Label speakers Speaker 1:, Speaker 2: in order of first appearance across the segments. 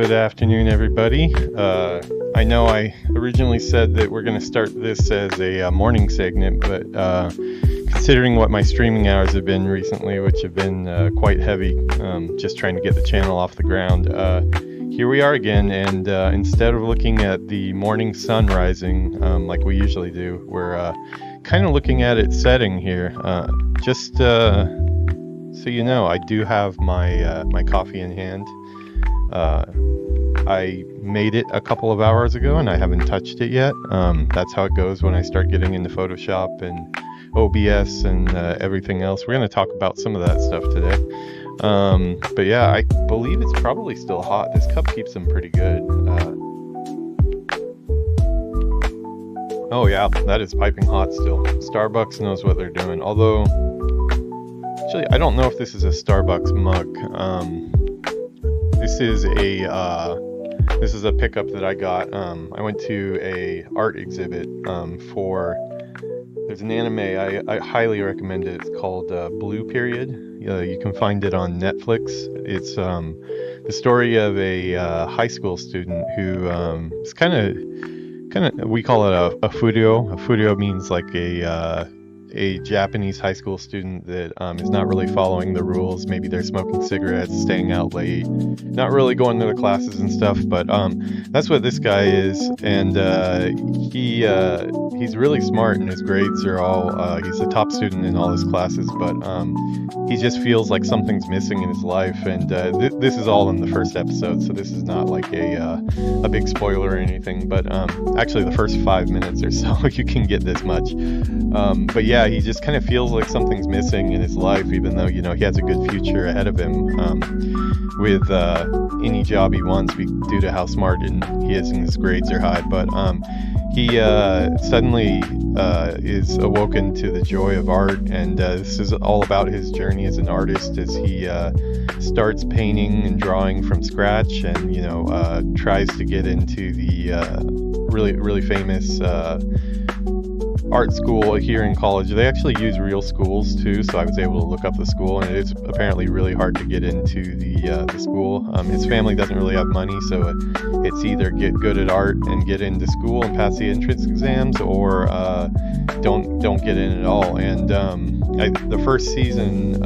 Speaker 1: Good afternoon, everybody. I know I originally said that we're going to start this as a morning segment, but considering what my streaming hours have been recently, which have been quite heavy, just trying to get the channel off the ground, here we are again, and instead of looking at the morning sun rising like we usually do, we're kind of looking at it setting here. Just so you know, I do have my coffee in hand. I made it a couple of hours ago and I haven't touched it yet. That's how it goes when I start getting into Photoshop and OBS and everything else. We're going to talk about some of that stuff today. But yeah, I believe it's probably still hot. This cup keeps them pretty good. Oh yeah, that is piping hot still. Starbucks knows what they're doing. Although, actually, I don't know if this is a Starbucks mug. This is a pickup that I got. I went to a art exhibit there's an anime, I highly recommend it. It's called Blue Period. You can find it on Netflix. It's the story of a high school student who is kind of, we call it a furio. A furio means like a Japanese high school student that is not really following the rules. Maybe they're smoking cigarettes, staying out late, not really going to the classes and stuff, but that's what this guy is. And he's really smart, and his grades are all he's the top student in all his classes, but he just feels like something's missing in his life. And this is all in the first episode, so this is not like a big spoiler or anything, but actually the first 5 minutes or so you can get this much. But yeah, he just kind of feels like something's missing in his life, even though, you know, he has a good future ahead of him with any job he wants due to how smart he is and his grades are high. But he suddenly is awoken to the joy of art, and this is all about his journey as an artist as he starts painting and drawing from scratch, and, you know, tries to get into the really famous art school here in college. They actually use real schools too, so I was able to look up the school, and it's apparently really hard to get into the school. His family doesn't really have money, so it's either get good at art and get into school and pass the entrance exams, or don't get in at all. And the first season,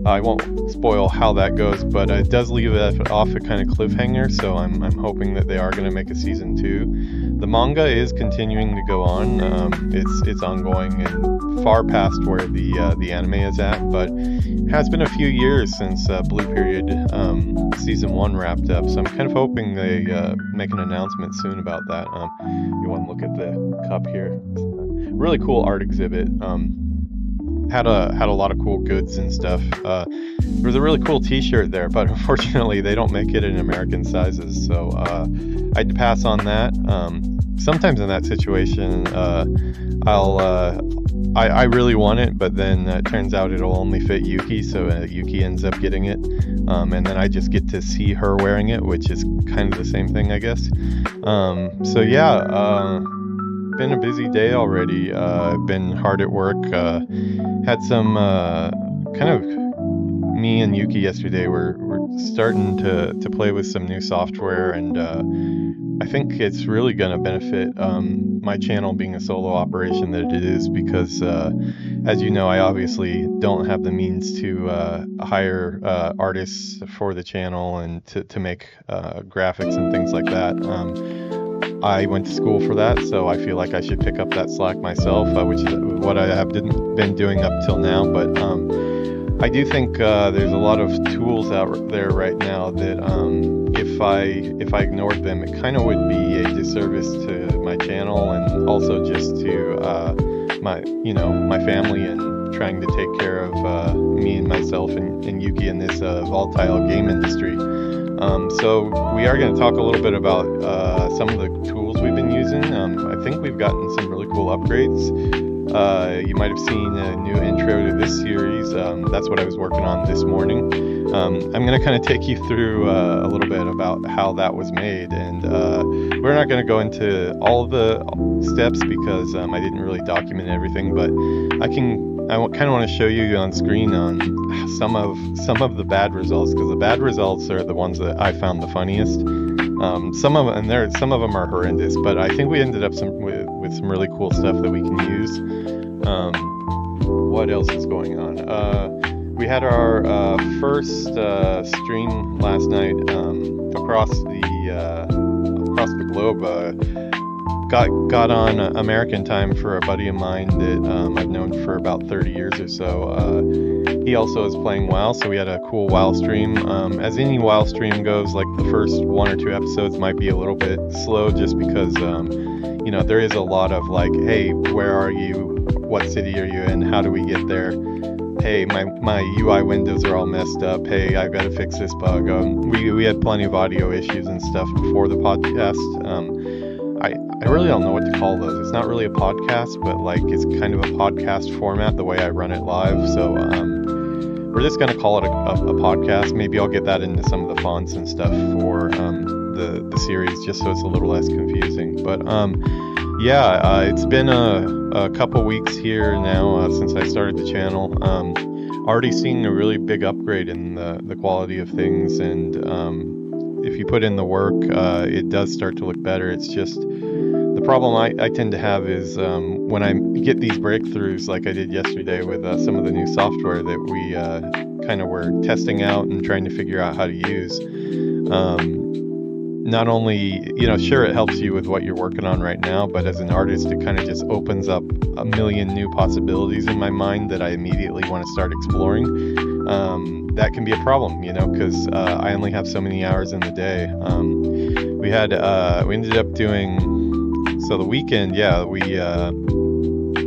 Speaker 1: I won't spoil how that goes, but it does leave it off a kind of cliffhanger, so I'm hoping that they are going to make a season 2. The manga is continuing to go on. It's ongoing and far past where the anime is at, but it has been a few years since Blue Period season 1 wrapped up, so I'm kind of hoping they make an announcement soon about that. You want to look at the cup here. It's a really cool art exhibit. Had a lot of cool goods and stuff. There was a really cool t-shirt there, but unfortunately they don't make it in American sizes, so I had to pass on that. Sometimes in that situation, I really want it, but then it turns out it'll only fit Yuuki, so Yuuki ends up getting it, and then I just get to see her wearing it, which is kind of the same thing, I guess. So yeah, been a busy day already. Been hard at work. Had some kind of, me and Yuuki yesterday we're starting to play with some new software, and I think it's really going to benefit my channel being a solo operation that it is, because as you know, I obviously don't have the means to hire artists for the channel and to make graphics and things like that. I went to school for that, so I feel like I should pick up that slack myself, which is what I have been doing up till now. But I do think there's a lot of tools out there right now that if I ignored them, it kind of would be a disservice to my channel, and also just to my family, and trying to take care of me and myself and Yuuki in this volatile game industry. So we are going to talk a little bit about some of the tools we've been using. I think we've gotten some really cool upgrades. You might have seen a new intro to this series. That's what I was working on this morning. I'm going to kind of take you through a little bit about how that was made, and we're not going to go into all of the steps because I didn't really document everything, but I can kind of want to show you on screen on some of the bad results, because the bad results are the ones that I found the funniest. Some of them are horrendous, but I think we ended up with some really cool stuff that we can use. What else is going on? We had our first stream last night across the globe. Got on American time for a buddy of mine that I've known for about 30 years or so. He also is playing WoW, so we had a cool WoW stream. As any WoW stream goes, like the first 1 or 2 episodes might be a little bit slow, just because there is a lot of like, hey, where are you? What city are you in? How do we get there? Hey, my UI windows are all messed up. Hey, I've got to fix this bug. We had plenty of audio issues and stuff before the podcast. I really don't know what to call those. It's not really a podcast, but like it's kind of a podcast format the way I run it live. So we're just going to call it a podcast. Maybe I'll get that into some of the fonts and stuff for the series, just so it's a little less confusing. But it's been a couple weeks here now since I started the channel. Already seeing a really big upgrade in the quality of things, and if you put in the work, it does start to look better. It's just the problem I tend to have is when I get these breakthroughs, like I did yesterday with some of the new software that we kind of were testing out and trying to figure out how to use. Not only, sure, it helps you with what you're working on right now, but as an artist, it kind of just opens up a million new possibilities in my mind that I immediately want to start exploring. That can be a problem, because I only have so many hours in the day. We ended up doing, so the weekend, we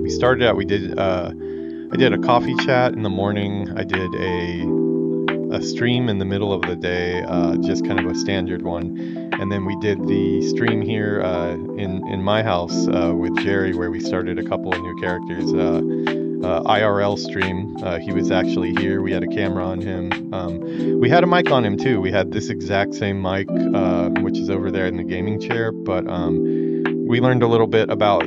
Speaker 1: started out, I did a coffee chat in the morning. I did a stream in the middle of the day, just kind of a standard one. And then we did the stream here in my house with Jerry, where we started a couple of new characters. IRL stream. He was actually here. We had a camera on him. We had a mic on him too. We had this exact same mic, which is over there in the gaming chair. But we learned a little bit about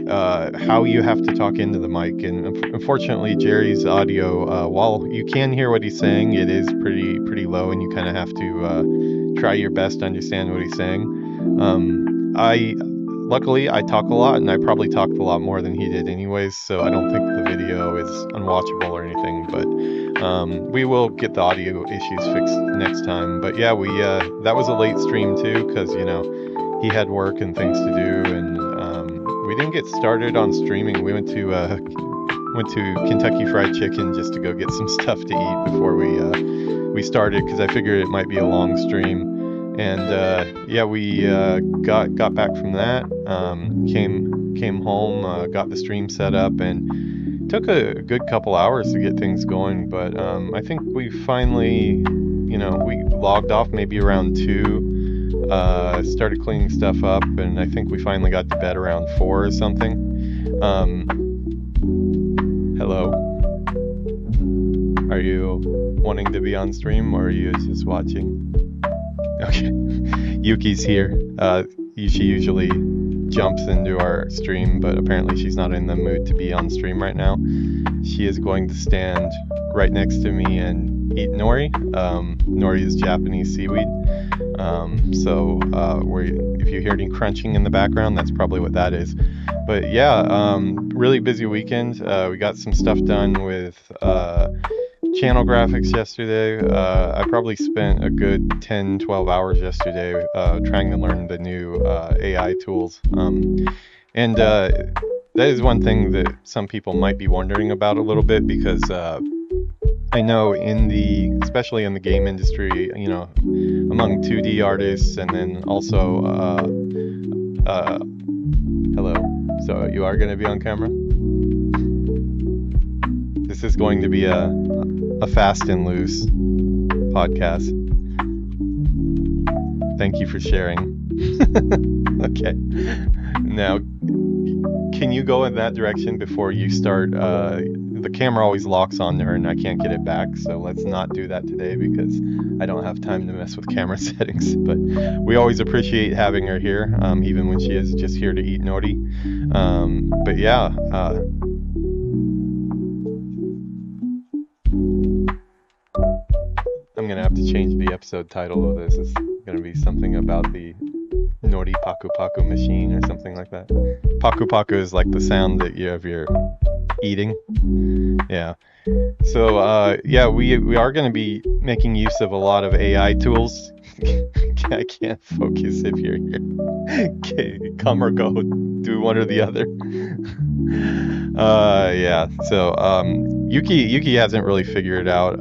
Speaker 1: how you have to talk into the mic. And unfortunately, Jerry's audio, while you can hear what he's saying, it is pretty low, and you kind of have to try your best to understand what he's saying. Luckily, I talk a lot, and I probably talked a lot more than he did anyways, so I don't think the video is unwatchable or anything, but we will get the audio issues fixed next time. But yeah, that was a late stream too, because, he had work and things to do, and we didn't get started on streaming. We went to Kentucky Fried Chicken just to go get some stuff to eat before we started, because I figured it might be a long stream. And we got back from that, came home, got the stream set up, and took a good couple hours to get things going. But I think we finally, we logged off maybe around 2, started cleaning stuff up, and I think we finally got to bed around 4 or something. Hello. Are you wanting to be on stream, or are you just watching? Okay. Yuuki's here. She usually jumps into our stream, but apparently she's not in the mood to be on stream right now. She is going to stand right next to me and eat Nori. Nori is Japanese seaweed. If you hear any crunching in the background, that's probably what that is. But yeah, really busy weekend. We got some stuff done with channel graphics yesterday. I probably spent a good 10-12 hours yesterday trying to learn the new AI tools. And that is one thing that some people might be wondering about a little bit, because I know especially in the game industry, among 2D artists, and then also hello. So you are going to be on camera? This is going to be a fast and loose podcast. Thank you for sharing. Okay. Now, can you go in that direction before you start? The camera always locks on her and I can't get it back, so let's not do that today, because I don't have time to mess with camera settings. But we always appreciate having her here, even when she is just here to eat Nori. But yeah, going to have to change the episode title of this. It's going to be something about the Nori Paku Paku machine or something like that. Paku Paku is like the sound that you have your eating. Yeah. So yeah, we are going to be making use of a lot of AI tools. I can't focus if you're here. Okay, come or go, do one or the other. Yeah. So Yuuki hasn't really figured out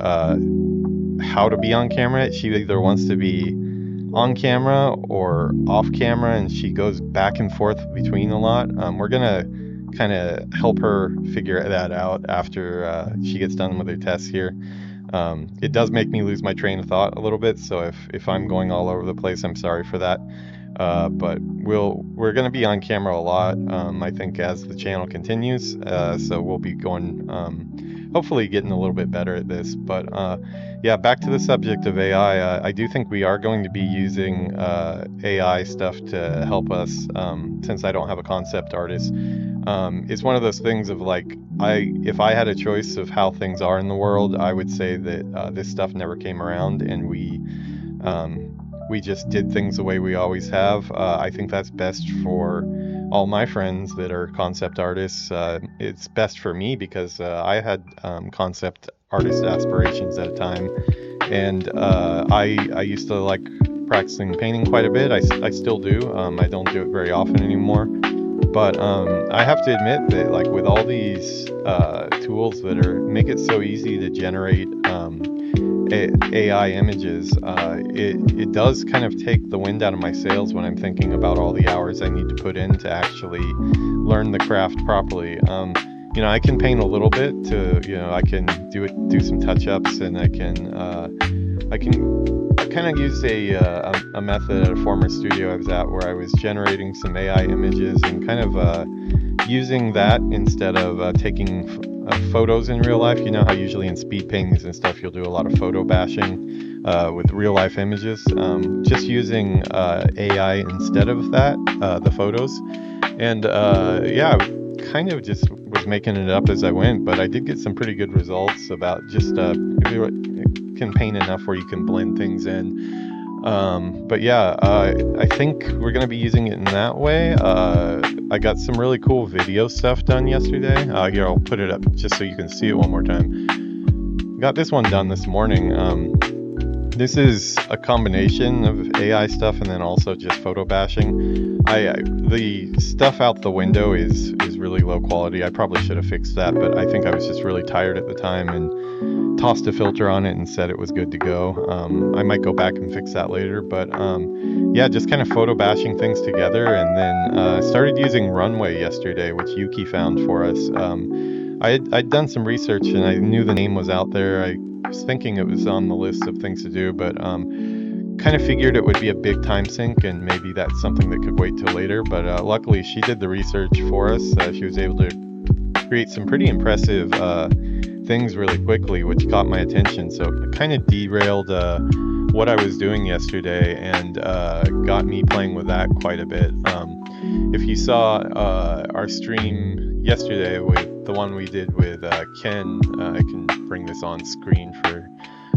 Speaker 1: how to be on camera. She either wants to be on camera or off camera, and she goes back and forth between a lot. We're gonna kind of help her figure that out after she gets done with her tests here. It does make me lose my train of thought a little bit, so if I'm going all over the place, I'm sorry for that. But we're going to be on camera a lot, I think, as the channel continues. So we'll be going, hopefully getting a little bit better at this. But yeah, back to the subject of AI. I do think we are going to be using AI stuff to help us, since I don't have a concept artist. It's one of those things of like, if I had a choice of how things are in the world, I would say that this stuff never came around, and we just did things the way we always have. I think that's best for all my friends that are concept artists. It's best for me because I had concept artist aspirations at a time, and I used to like practicing painting quite a bit. I still do. I don't do it very often anymore. But I have to admit that, like, with all these tools that make it so easy to generate AI images, it does kind of take the wind out of my sails when I'm thinking about all the hours I need to put in to actually learn the craft properly. You know, I can paint a little bit I can do some touch-ups, and I kind of used a method at a former studio I was at where I was generating some AI images and kind of using that instead of taking photos in real life. You know how usually in speed paintings and stuff you'll do a lot of photo bashing with real life images. Just using AI instead of that, the photos. And yeah, I kind of just was making it up as I went, but I did get some pretty good results about just can paint enough where you can blend things in. But yeah, I think we're going to be using it in that way. I got some really cool video stuff done yesterday. Here, I'll put it up just so you can see it one more time. Got this one done this morning. This is a combination of AI stuff and then also just photo bashing. The stuff out the window is really low quality. I probably should have fixed that, but I think I was just really tired at the time and tossed a filter on it and said it was good to go. I might go back and fix that later, but yeah, just kind of photo bashing things together, and then started using Runway yesterday, which Yuuki found for us. I'd done some research and I knew the name was out there. I was thinking it was on the list of things to do, but kind of figured it would be a big time sink and maybe that's something that could wait till later. But luckily she did the research for us. She was able to create some pretty impressive things really quickly, which caught my attention. So it kind of derailed what I was doing yesterday and got me playing with that quite a bit. If you saw our stream yesterday with the one we did with Ken, I can bring this on screen for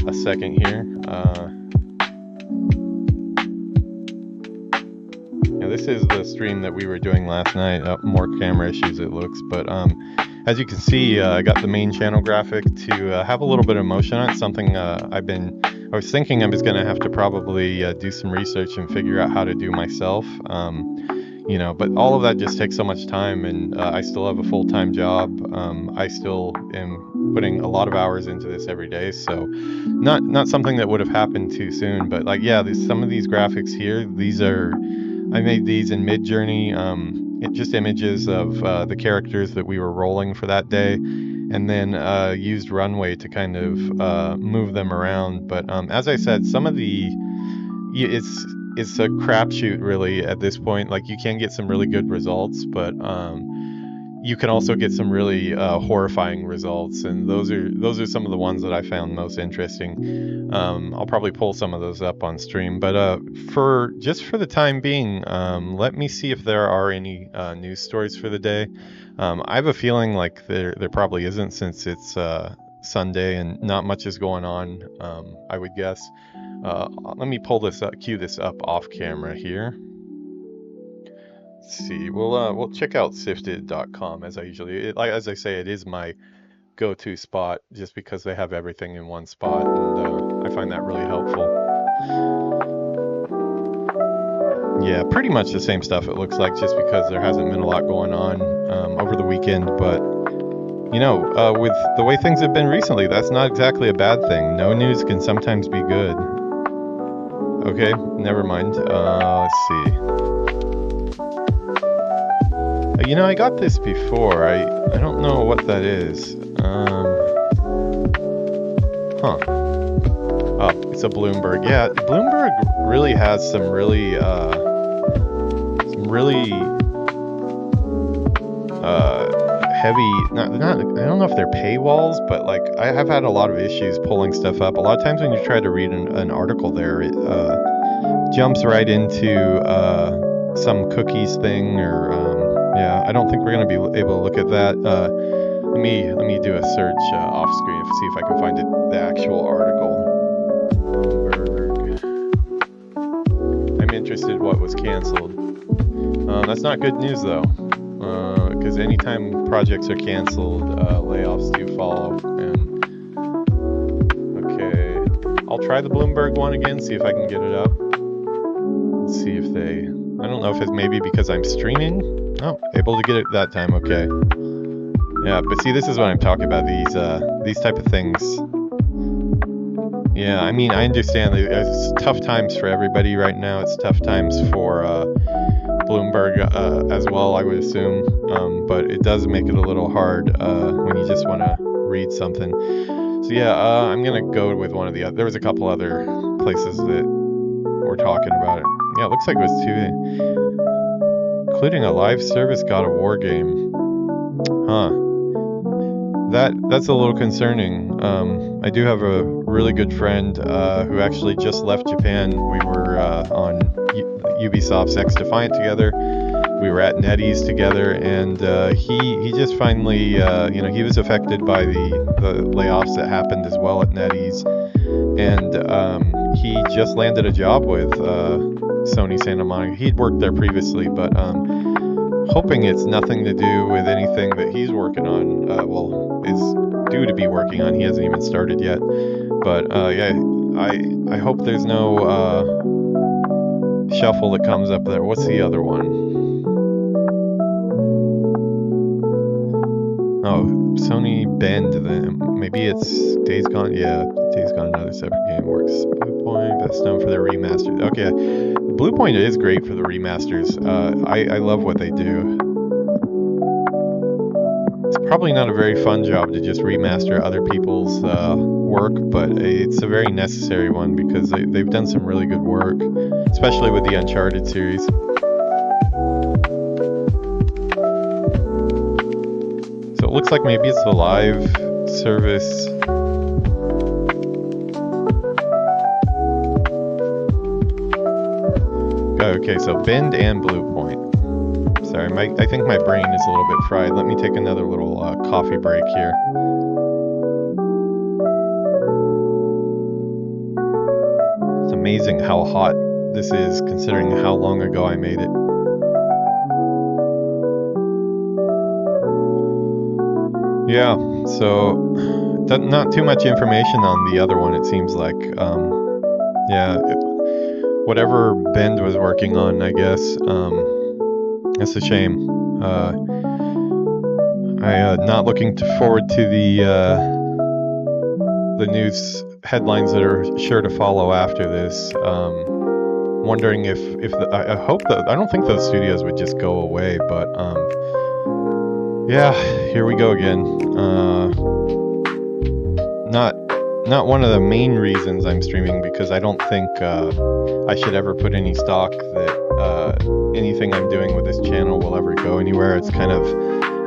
Speaker 1: a second here. This is the stream that we were doing last night. More camera issues it looks, but as you can see, I got the main channel graphic to have a little bit of motion on it. Something I was thinking I was going to have to probably do some research and figure out how to do myself. You know, but all of that just takes so much time, and I still have a full-time job. I still am putting a lot of hours into this every day, so not something that would have happened too soon. But like, yeah, some of these graphics here, I made these in Midjourney. Just images of the characters that we were rolling for that day, and then used Runway to kind of move them around. But as I said, some of it's a crapshoot really at this point. Like, you can get some really good results, but you can also get some really horrifying results, and those are some of the ones that I found most interesting. I'll probably pull some of those up on stream, but for the time being, let me see if there are any news stories for the day. I have a feeling like there probably isn't, since it's Sunday, and not much is going on, I would guess. Let me cue this up off camera here. Let's see. We'll check out sifted.com as I usually. As I say, it is my go-to spot just because they have everything in one spot, and I find that really helpful. Yeah, pretty much the same stuff it looks like, just because there hasn't been a lot going on over the weekend. But with the way things have been recently, that's not exactly a bad thing. No news can sometimes be good. Okay, never mind. Let's see. I got this before. I don't know what that is. Oh, it's a Bloomberg. Yeah, Bloomberg really has some really heavy. Not. I don't know if they're paywalls, but like I have had a lot of issues pulling stuff up. A lot of times when you try to read an article there, it jumps right into some cookies thing, or yeah. I don't think we're gonna be able to look at that. Let me do a search off screen to see if I can find the actual article. Bloomberg. I'm interested what was canceled. That's not good news though, because anytime projects are canceled, layoffs do follow. And okay, I'll try the Bloomberg one again, see if I can get it up. Let's see if they. I don't know if it's maybe because I'm streaming. Oh, able to get it that time. Okay. Yeah, but see, this is what I'm talking about. These type of things. Yeah, I mean, I understand it's tough times for everybody right now. It's tough times for Bloomberg as well, I would assume. But it does make it a little hard when you just want to read something. So yeah, I'm gonna go with one of the other. There was a couple other places that were talking about it. Yeah, it looks like it was two, including a live service God of War game. Huh. That's a little concerning. I do have a really good friend who actually just left Japan. We were on Ubisoft's Xdefiant together. We were at NetEase together, and he just finally, he was affected by the layoffs that happened as well at NetEase, and he just landed a job with Sony Santa Monica. He'd worked there previously, but hoping it's nothing to do with anything that he's working on. Is due to be working on. He hasn't even started yet. But yeah, I hope there's no shuffle that comes up there. What's the other one? Oh, Sony Bend. Maybe it's Days Gone. Yeah, Days Gone, another separate game. Works. Bluepoint, best known for their remasters. Okay, Bluepoint is great for the remasters. I love what they do. It's probably not a very fun job to just remaster other people's work, but it's a very necessary one because they've done some really good work, especially with the Uncharted series. So it looks like maybe it's the live service. Okay, so Bend and Bluepoint. Sorry, I think my brain is a little bit fried. Let me take another little coffee break here. It's amazing how hot this is considering how long ago I made it. Yeah, so not too much information on the other one, it seems like. Yeah, whatever Bend was working on, I guess. It's a shame. I'm not looking forward to the news headlines that are sure to follow after this. Wondering if I hope that I don't think those studios would just go away, but yeah, here we go again. Not one of the main reasons I'm streaming, because I don't think I should ever put any stock that anything I'm doing with this channel will ever go anywhere. It's kind of,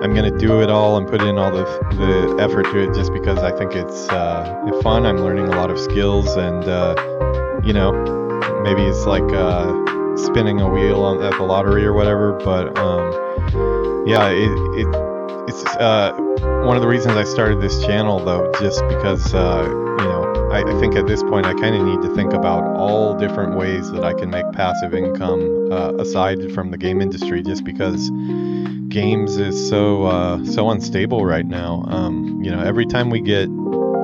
Speaker 1: I'm gonna do it all and put in all the effort to it just because I think it's fun. I'm learning a lot of skills, and maybe it's like spinning a wheel at the lottery or whatever. But yeah, it's one of the reasons I started this channel, though, just because, I think at this point I kind of need to think about all different ways that I can make passive income aside from the game industry, just because games is so unstable right now. Every time we get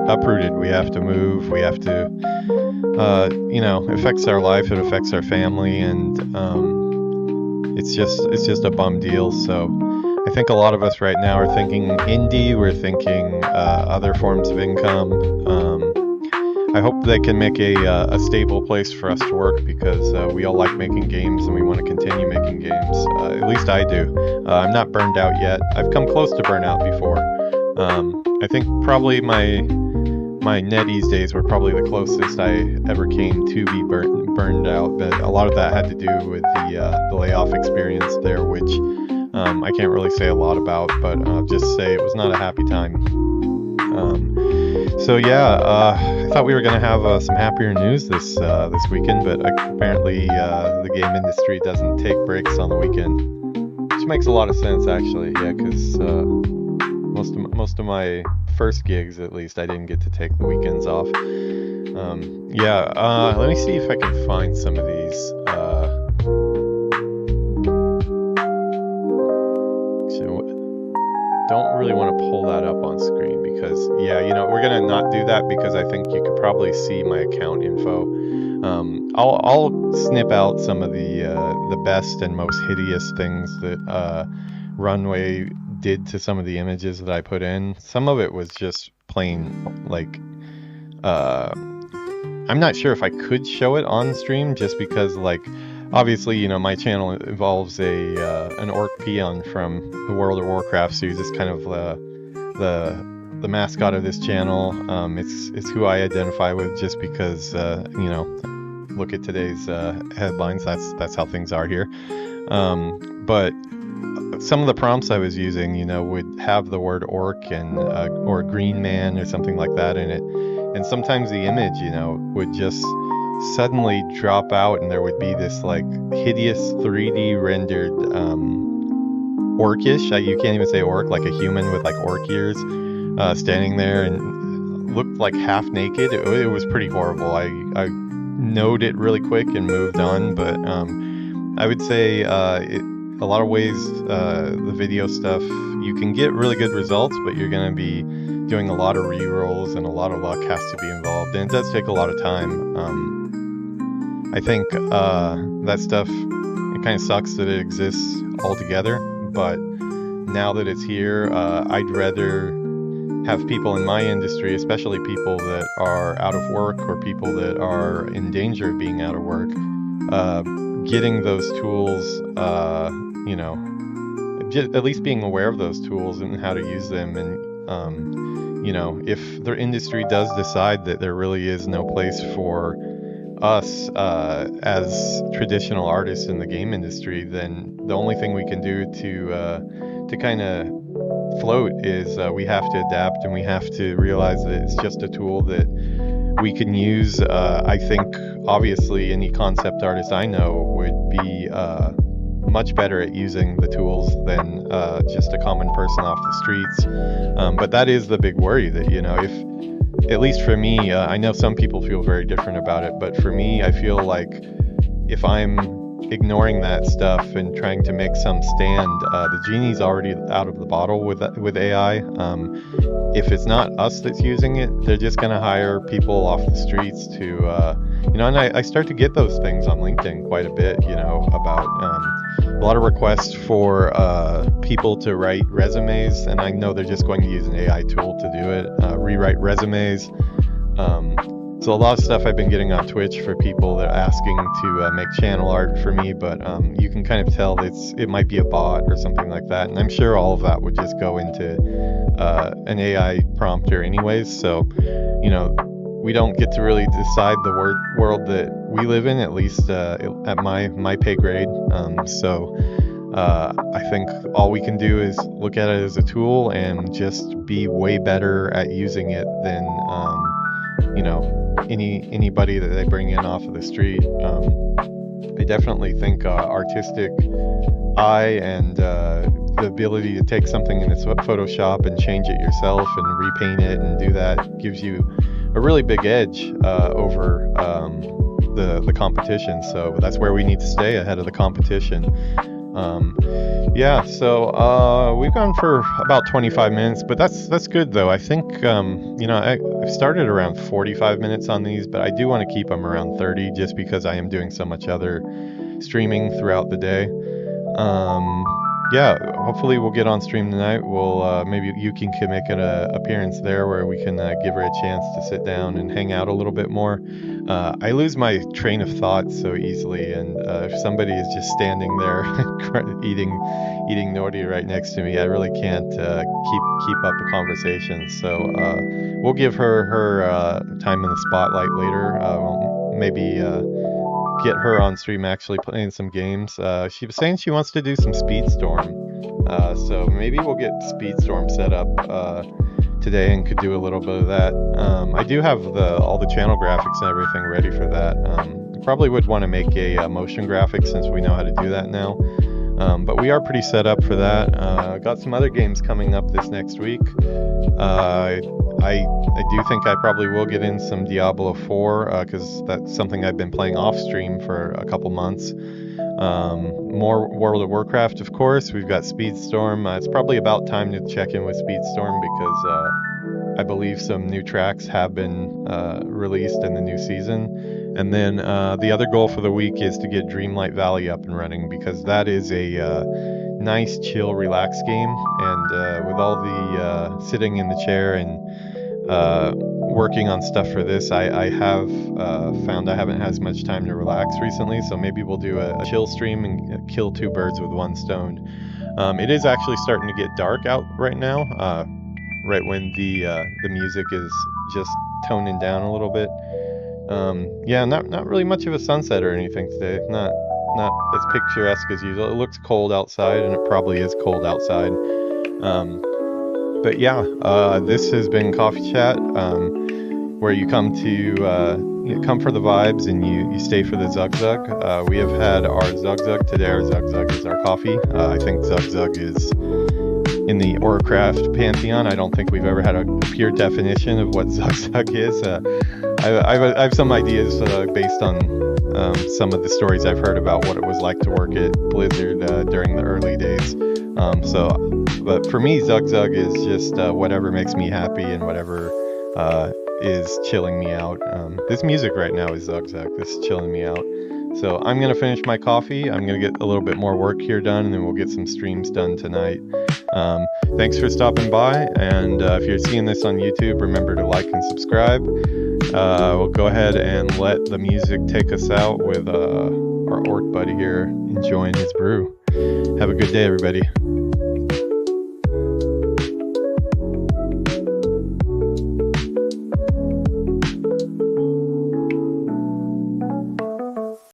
Speaker 1: uprooted, we have to move, we have to, it affects our life, it affects our family, and it's just a bum deal. So I think a lot of us right now are thinking indie, we're thinking other forms of income. I hope they can make a stable place for us to work, because we all like making games and we want to continue making games. At least I do. I'm not burned out yet. I've come close to burnout before. I think probably my NetEase days were probably the closest I ever came to be burned out, but a lot of that had to do with the layoff experience there, which I can't really say a lot about, but I'll just say it was not a happy time. I thought we were going to have some happier news this weekend, but apparently the game industry doesn't take breaks on the weekend, which makes a lot of sense, actually. Yeah, because most of my first gigs, at least, I didn't get to take the weekends off. Let me see if I can find some of these. Don't really want to pull that up on screen because, we're going to not do that because I think you could probably see my account info. I'll snip out some of the best and most hideous things that Runway did to some of the images that I put in. Some of it was just plain, like, I'm not sure if I could show it on stream, just because, like, obviously, my channel involves an orc peon from the World of Warcraft series. It's kind of the mascot of this channel. It's who I identify with, just because look at today's headlines. That's how things are here. But some of the prompts I was using, would have the word orc and or green man or something like that in it, and sometimes the image, would just suddenly drop out, and there would be this like hideous 3D rendered orcish, you can't even say orc, like a human with like orc ears, standing there and looked like half naked. It was pretty horrible. I noted it really quick and moved on, but I would say a lot of ways the video stuff, you can get really good results, but you're going to be doing a lot of re-rolls, and a lot of luck has to be involved, and it does take a lot of time. I think that stuff, it kind of sucks that it exists altogether, but now that it's here, I'd rather have people in my industry, especially people that are out of work or people that are in danger of being out of work, getting those tools, at least being aware of those tools and how to use them. And if their industry does decide that there really is no place for us as traditional artists in the game industry, then the only thing we can do to kind of float is we have to adapt, and we have to realize that it's just a tool that we can use. I think obviously any concept artist I know would be much better at using the tools than just a common person off the streets. But that is the big worry, that if, at least for me, I know some people feel very different about it, but for me, I feel like if I'm ignoring that stuff and trying to make some stand, the genie's already out of the bottle with AI. If it's not us that's using it, they're just going to hire people off the streets to, and I start to get those things on LinkedIn quite a bit, about a lot of requests for people to write resumes, and I know they're just going to use an AI tool to do it, rewrite resumes. So a lot of stuff I've been getting on Twitch for people that are asking to make channel art for me, but you can kind of tell it might be a bot or something like that, and I'm sure all of that would just go into an AI prompter anyways. So, we don't get to really decide the world that we live in, at least at my pay grade. So I think all we can do is look at it as a tool and just be way better at using it than anybody that they bring in off of the street. I definitely think artistic eye and the ability to take something in Photoshop and change it yourself and repaint it and do that gives you a really big edge over the competition. So that's where we need to stay ahead of the competition. So we've gone for about 25 minutes, but that's good though. I think I've started around 45 minutes on these, but I do want to keep them around 30 just because I am doing so much other streaming throughout the day. Hopefully we'll get on stream tonight. We'll maybe Yuuki can make an appearance there where we can give her a chance to sit down and hang out a little bit more. I lose my train of thought so easily, and if somebody is just standing there eating Nori right next to me, I really can't keep up a conversation. So we'll give her time in the spotlight later. Maybe get her on stream actually playing some games. She was saying she wants to do some Speedstorm, so maybe we'll get Speedstorm set up today and could do a little bit of that. I do have all the channel graphics and everything ready for that. Probably would want to make a motion graphic since we know how to do that now. But we are pretty set up for that. Got some other games coming up this next week. I do think I probably will get in some Diablo 4 because that's something I've been playing off stream for a couple months. More World of Warcraft, of course. We've got Speedstorm. It's probably about time to check in with Speedstorm because I believe some new tracks have been released in the new season. And then the other goal for the week is to get Dreamlight Valley up and running because that is a nice, chill, relaxed game. And with all the sitting in the chair and working on stuff for this, I have found I haven't had as much time to relax recently. So maybe we'll do a chill stream and kill two birds with one stone. It is actually starting to get dark out right now. Right when the music is just toning down a little bit. Not really much of a sunset or anything today. Not as picturesque as usual. It looks cold outside, and it probably is cold outside. This has been Coffee Chat, where you come to come for the vibes and you stay for the Zug Zug. We have had our Zug Zug today. Our Zug Zug is our coffee. I think Zug Zug is in the Orcraft pantheon. I don't think we've ever had a pure definition of what Zug Zug is. I have some ideas based on some of the stories I've heard about what it was like to work at Blizzard during the early days. But for me, Zug Zug is just whatever makes me happy and whatever is chilling me out. This music right now is Zug Zug. This is chilling me out. So I'm going to finish my coffee. I'm going to get a little bit more work here done, and then we'll get some streams done tonight. Thanks for stopping by, and if you're seeing this on YouTube, remember to like and subscribe. We'll go ahead and let the music take us out with our orc buddy here enjoying his brew. Have a good day, everybody.